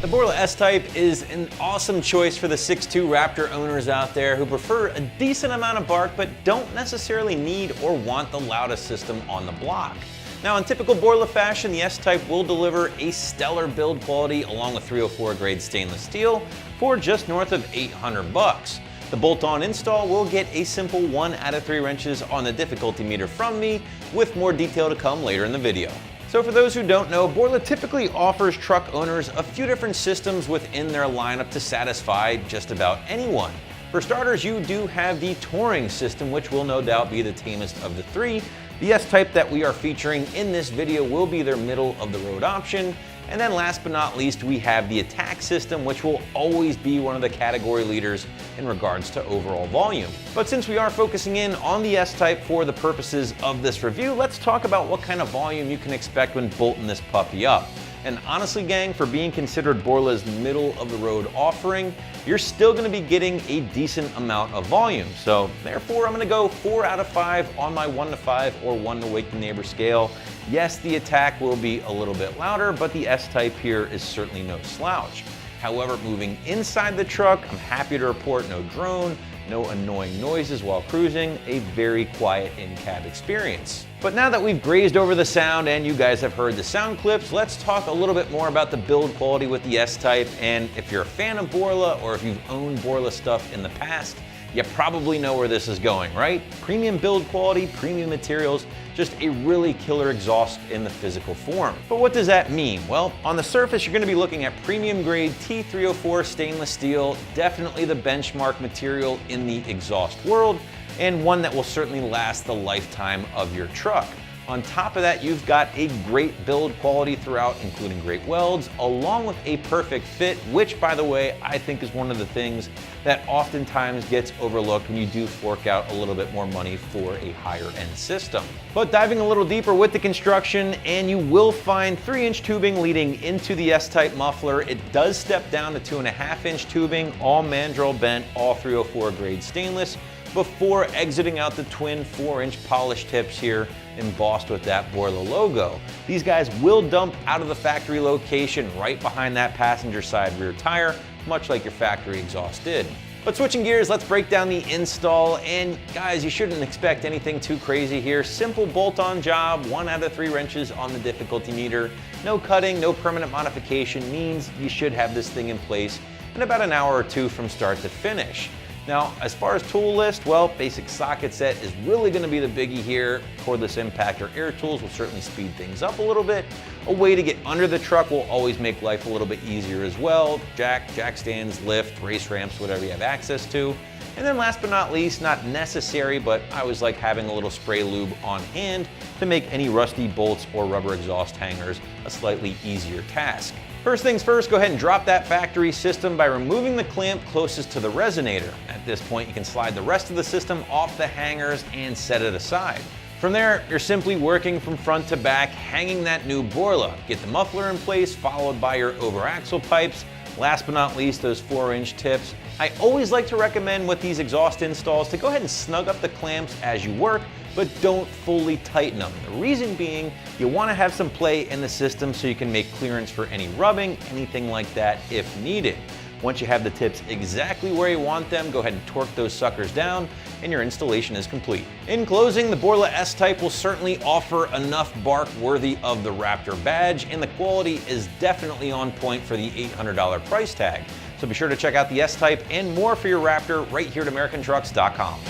The Borla S-Type is an awesome choice for the 6'2" Raptor owners out there who prefer a decent amount of bark but don't necessarily need or want the loudest system on the block. Now, in typical Borla fashion, the S-Type will deliver a stellar build quality along with 304 grade stainless steel for just north of $800. The bolt-on install will get a simple 1 out of 3 wrenches on the difficulty meter from me, with more detail to come later in the video. So for those who don't know, Borla typically offers truck owners a few different systems within their lineup to satisfy just about anyone. For starters, you do have the Touring system, which will no doubt be the tamest of the three. The S-Type that we are featuring in this video will be their middle of the road option. And then last but not least, we have the Attack system, which will always be one of the category leaders in regards to overall volume. But since we are focusing in on the S-Type for the purposes of this review, let's talk about what kind of volume you can expect when bolting this puppy up. And honestly, gang, for being considered Borla's middle of the road offering, you're still going to be getting a decent amount of volume. So therefore, I'm going to go 4 out of 5 on my 1 to 5 or 1 to wake the neighbor scale. Yes, the Attack will be a little bit louder, but the S-Type here is certainly no slouch. However, moving inside the truck, I'm happy to report no drone, no annoying noises while cruising, a very quiet in-cab experience. But now that we've grazed over the sound and you guys have heard the sound clips, let's talk a little bit more about the build quality with the S-Type. And if you're a fan of Borla or if you've owned Borla stuff in the past, you probably know where this is going, right? Premium build quality, premium materials, just a really killer exhaust in the physical form. But what does that mean? Well, on the surface, you're gonna be looking at premium grade T304 stainless steel, definitely the benchmark material in the exhaust world, and one that will certainly last the lifetime of your truck. On top of that, you've got a great build quality throughout, including great welds, along with a perfect fit, which, by the way, I think is one of the things that oftentimes gets overlooked when you do fork out a little bit more money for a higher end system. But diving a little deeper with the construction, and you will find 3-inch tubing leading into the S-Type muffler. It does step down to 2.5-inch tubing, all mandrel bent, all 304 grade stainless, before exiting out the twin 4-inch polished tips here embossed with that Borla logo. These guys will dump out of the factory location right behind that passenger side rear tire, much like your factory exhaust did. But switching gears, let's break down the install. And guys, you shouldn't expect anything too crazy here. Simple bolt-on job, 1 out of 3 wrenches on the difficulty meter. No cutting, no permanent modification means you should have this thing in place in about an hour or two from start to finish. Now, as far as tool list, well, basic socket set is really going to be the biggie here. Cordless impact or air tools will certainly speed things up a little bit. A way to get under the truck will always make life a little bit easier as well. Jack stands, lift, race ramps, whatever you have access to. And then last but not least, not necessary, but I always like having a little spray lube on hand to make any rusty bolts or rubber exhaust hangers a slightly easier task. First things first, go ahead and drop that factory system by removing the clamp closest to the resonator. At this point, you can slide the rest of the system off the hangers and set it aside. From there, you're simply working from front to back, hanging that new Borla. Get the muffler in place, followed by your over-axle pipes. Last but not least, those 4-inch tips. I always like to recommend with these exhaust installs to go ahead and snug up the clamps as you work, but don't fully tighten them. The reason being, you want to have some play in the system so you can make clearance for any rubbing, anything like that if needed. Once you have the tips exactly where you want them, go ahead and torque those suckers down and your installation is complete. In closing, the Borla S-Type will certainly offer enough bark worthy of the Raptor badge, and the quality is definitely on point for the $800 price tag. So be sure to check out the S-Type and more for your Raptor right here at AmericanTrucks.com.